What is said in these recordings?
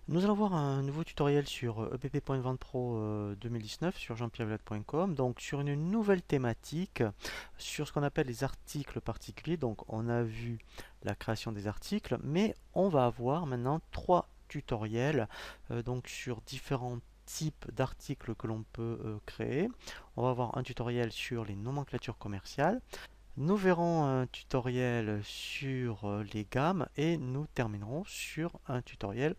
Nous allons voir un nouveau tutoriel sur EPP.Vente Pro 2019 sur jean-pierre-villette.com, donc sur une nouvelle thématique sur ce qu'on appelle les articles particuliers. Donc on a vu la création des articles, mais on va avoir maintenant trois tutoriels donc sur différents types d'articles que l'on peut créer. On va avoir un tutoriel sur les nomenclatures commerciales. Nous verrons un tutoriel sur les gammes et nous terminerons sur un tutoriel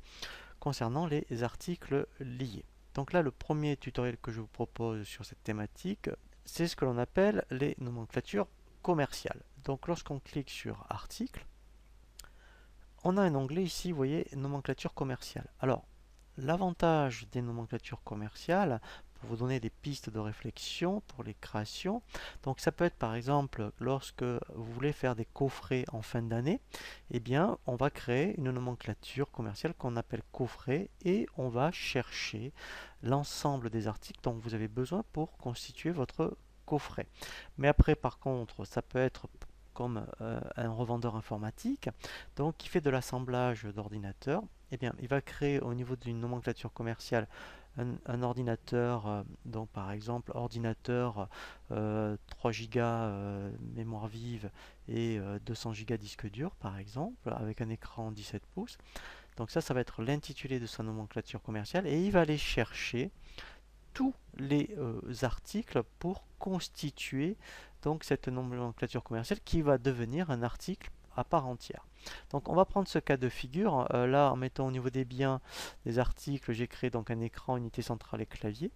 concernant les articles liés. Donc là, le premier tutoriel que je vous propose sur cette thématique, c'est ce que l'on appelle les nomenclatures commerciales. Donc lorsqu'on clique sur article, on a un onglet ici, vous voyez, nomenclature commerciale. Alors, l'avantage des nomenclatures commerciales, pour vous donner des pistes de réflexion pour les créations, donc ça peut être par exemple lorsque vous voulez faire des coffrets en fin d'année, eh bien on va créer une nomenclature commerciale qu'on appelle coffret et on va chercher l'ensemble des articles dont vous avez besoin pour constituer votre coffret. Mais après par contre, ça peut être comme un revendeur informatique, donc qui fait de l'assemblage d'ordinateurs. Eh bien, il va créer au niveau d'une nomenclature commerciale un ordinateur, donc par exemple ordinateur 3 Go mémoire vive et 200 Go disque dur par exemple, avec un écran 17 pouces. Donc ça va être l'intitulé de sa nomenclature commerciale et il va aller chercher tous les articles pour constituer donc cette nomenclature commerciale qui va devenir un article à part entière. Donc on va prendre ce cas de figure. Là, en mettant au niveau des biens des articles, j'ai créé donc un écran, unité centrale et clavier.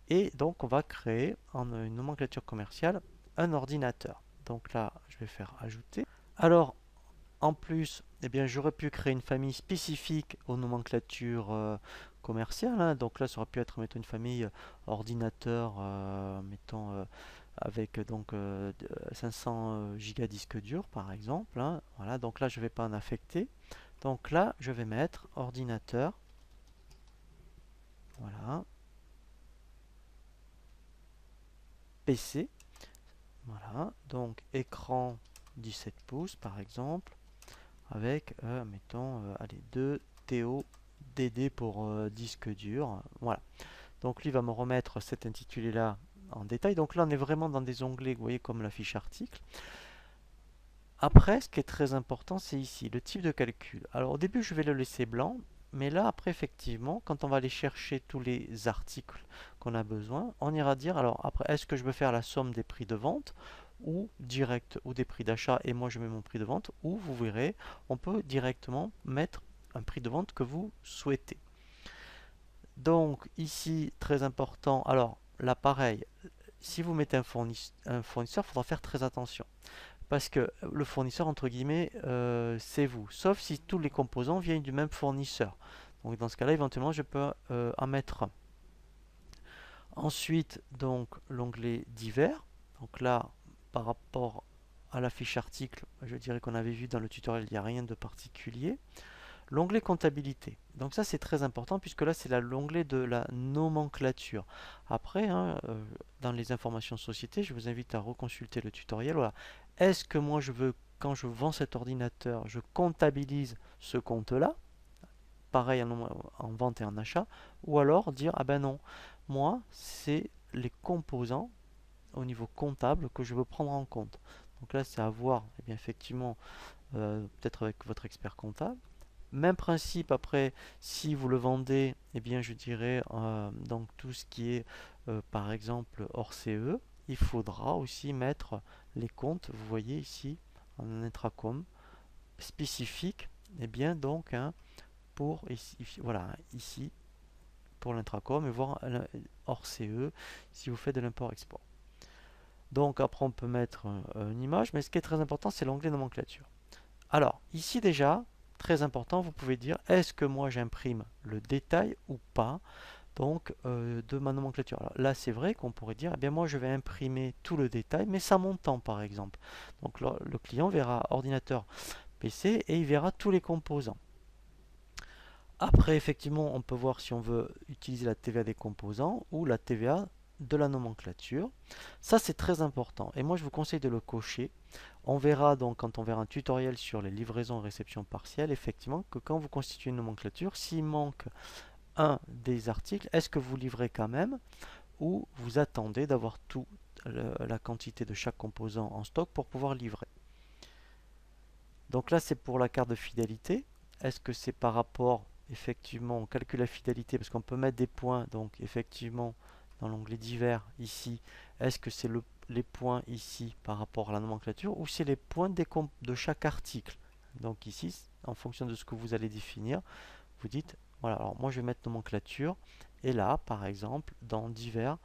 Et donc on va créer en une nomenclature commerciale un ordinateur. Donc là, je vais faire ajouter. Alors, en plus, eh bien, j'aurais pu créer une famille spécifique aux nomenclatures commerciales, hein. Donc là, ça aurait pu être, mettons, une famille ordinateur, mettons, avec donc 500 gigas disque dur, par exemple, hein. Voilà, donc là, je ne vais pas en affecter. Donc là, je vais mettre ordinateur. Voilà. PC. Voilà. Donc écran 17 pouces, par exemple, avec, mettons, allez, 2 TO DD pour disque dur. Voilà. Donc lui va me remettre cet intitulé là en détail. Donc là on est vraiment dans des onglets, vous voyez, comme la fiche article. Après, ce qui est très important, c'est ici, le type de calcul. Alors au début je vais le laisser blanc, mais là après effectivement, quand on va aller chercher tous les articles qu'on a besoin, on ira dire, alors après, est-ce que je veux faire la somme des prix de vente ou direct, ou des prix d'achat, et moi je mets mon prix de vente, ou vous verrez, on peut directement mettre un prix de vente que vous souhaitez. Donc ici, très important, alors là pareil, si vous mettez un fournisseur, il faudra faire très attention. Parce que le fournisseur, entre guillemets, c'est vous. Sauf si tous les composants viennent du même fournisseur. Donc dans ce cas-là, éventuellement, je peux en mettre un. Ensuite, donc l'onglet divers. Donc là, par rapport à la fiche article, je dirais qu'on avait vu dans le tutoriel, il n'y a rien de particulier. L'onglet comptabilité. Donc ça c'est très important puisque là c'est l'onglet de la nomenclature. Après, hein, dans les informations société, je vous invite à reconsulter le tutoriel. Voilà. Est-ce que moi je veux, quand je vends cet ordinateur, je comptabilise ce compte-là, pareil en vente et en achat, ou alors dire, ah ben non, moi c'est les composants au niveau comptable que je veux prendre en compte. Donc là c'est à voir, eh bien, effectivement, peut-être avec votre expert comptable. Même principe après, si vous le vendez, eh bien je dirais donc tout ce qui est par exemple hors CE, il faudra aussi mettre les comptes, vous voyez ici en intracom spécifique, eh bien donc hein, pour ici, voilà ici pour l'intracom et voir hors CE si vous faites de l'import-export. Donc après on peut mettre une image, mais ce qui est très important c'est l'onglet nomenclature. Alors, ici déjà, très important, vous pouvez dire est-ce que moi j'imprime le détail ou pas donc de ma nomenclature. Alors, là, c'est vrai qu'on pourrait dire eh bien moi je vais imprimer tout le détail, mais sans montant par exemple. Donc le client verra ordinateur PC et il verra tous les composants. Après, effectivement, on peut voir si on veut utiliser la TVA des composants ou la TVA de la nomenclature. Ça, c'est très important. Et moi, je vous conseille de le cocher. On verra donc, quand on verra un tutoriel sur les livraisons et réceptions partielles, effectivement, que quand vous constituez une nomenclature, s'il manque un des articles, est-ce que vous livrez quand même ou vous attendez d'avoir toute la quantité de chaque composant en stock pour pouvoir livrer. Donc là, c'est pour la carte de fidélité. Est-ce que c'est par rapport, effectivement, on calcule la fidélité parce qu'on peut mettre des points, donc effectivement, dans l'onglet divers, ici, est-ce que c'est les points ici par rapport à la nomenclature ou c'est les points de chaque article. Donc ici, en fonction de ce que vous allez définir, vous dites, voilà, alors moi je vais mettre nomenclature, et là, par exemple, dans divers,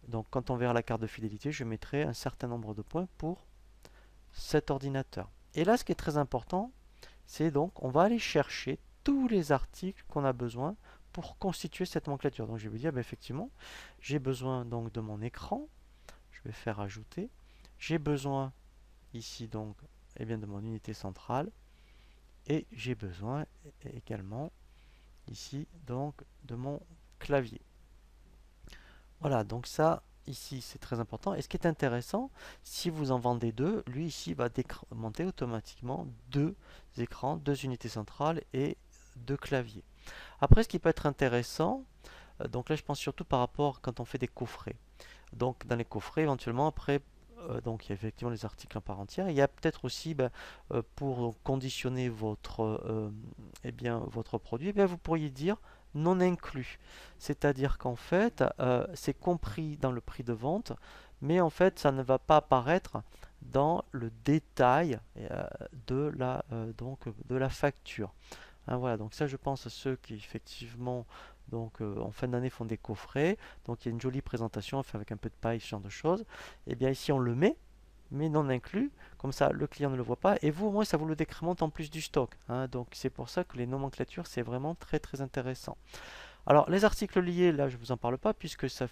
donc quand on verra la carte de fidélité, je mettrai un certain nombre de points pour cet ordinateur. Et là, ce qui est très important, c'est donc, on va aller chercher tous les articles qu'on a besoin pour constituer cette nomenclature. Donc je vais vous dire, ben, effectivement, j'ai besoin donc de mon écran, je vais faire ajouter, j'ai besoin ici donc eh bien, de mon unité centrale, et j'ai besoin également ici donc de mon clavier. Voilà, donc ça, ici, c'est très important. Et ce qui est intéressant, si vous en vendez deux, lui, ici, va monter automatiquement deux écrans, deux unités centrales et deux claviers. Après, ce qui peut être intéressant, donc là, je pense surtout par rapport quand on fait des coffrets. Donc, dans les coffrets, éventuellement, après, donc il y a effectivement les articles en part entière. Il y a peut-être aussi, ben, pour conditionner eh bien, votre produit, eh bien, vous pourriez dire non inclus. C'est-à-dire qu'en fait, c'est compris dans le prix de vente, mais en fait, ça ne va pas apparaître dans le détail de la facture. Hein, voilà, donc ça, je pense à ceux qui effectivement en fin d'année font des coffrets. Donc il y a une jolie présentation fait avec un peu de paille, ce genre de choses. Et bien ici on le met, mais non inclus. Comme ça le client ne le voit pas. Et vous au moins ça vous le décrémente en plus du stock. Hein. Donc c'est pour ça que les nomenclatures c'est vraiment très très intéressant. Alors, les articles liés, là, je ne vous en parle pas puisque ça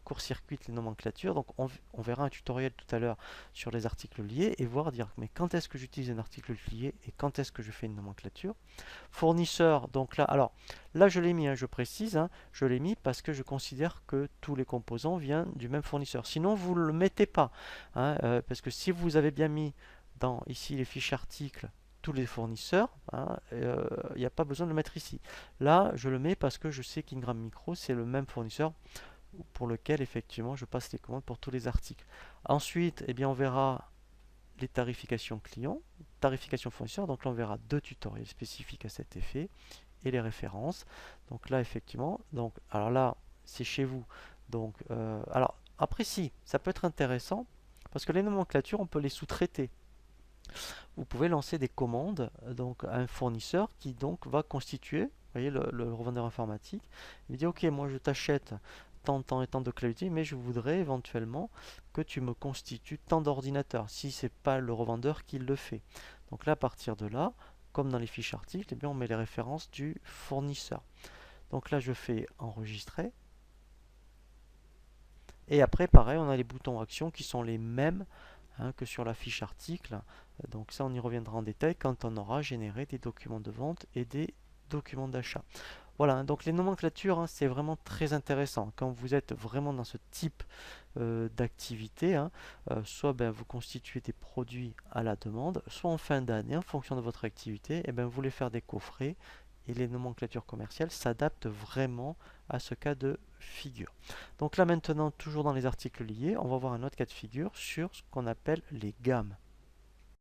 court-circuite les nomenclatures. Donc, on verra un tutoriel tout à l'heure sur les articles liés et voir dire, mais quand est-ce que j'utilise un article lié et quand est-ce que je fais une nomenclature. Fournisseur, donc là, alors, là, je l'ai mis, hein, je précise, hein, je l'ai mis parce que je considère que tous les composants viennent du même fournisseur. Sinon, vous ne le mettez pas, hein, parce que si vous avez bien mis dans ici les fiches articles tous les fournisseurs, hein, il n'y a pas besoin de le mettre ici. Là, je le mets parce que je sais qu'Ingram Micro, c'est le même fournisseur pour lequel effectivement je passe les commandes pour tous les articles. Ensuite, eh bien, on verra les tarifications clients, tarification fournisseur. Donc là, on verra deux tutoriels spécifiques à cet effet et les références. Donc là, effectivement, donc alors là, c'est chez vous. Donc, alors après, si, ça peut être intéressant parce que les nomenclatures, on peut les sous-traiter. Vous pouvez lancer des commandes donc à un fournisseur qui donc va constituer, vous voyez le revendeur informatique, il dit ok moi je t'achète tant et tant de claviers, mais je voudrais éventuellement que tu me constitues tant d'ordinateurs si c'est pas le revendeur qui le fait. Donc là à partir de là, comme dans les fiches articles, eh bien, on met les références du fournisseur. Donc là je fais enregistrer. Et après pareil on a les boutons actions qui sont les mêmes hein, que sur la fiche article. Donc ça, on y reviendra en détail quand on aura généré des documents de vente et des documents d'achat. Voilà, hein, donc les nomenclatures, hein, c'est vraiment très intéressant. Quand vous êtes vraiment dans ce type d'activité, hein, soit ben, vous constituez des produits à la demande, soit en fin d'année, en fonction de votre activité, et ben, vous voulez faire des coffrets et les nomenclatures commerciales s'adaptent vraiment à ce cas de figure. Donc là maintenant, toujours dans les articles liés, on va voir un autre cas de figure sur ce qu'on appelle les gammes.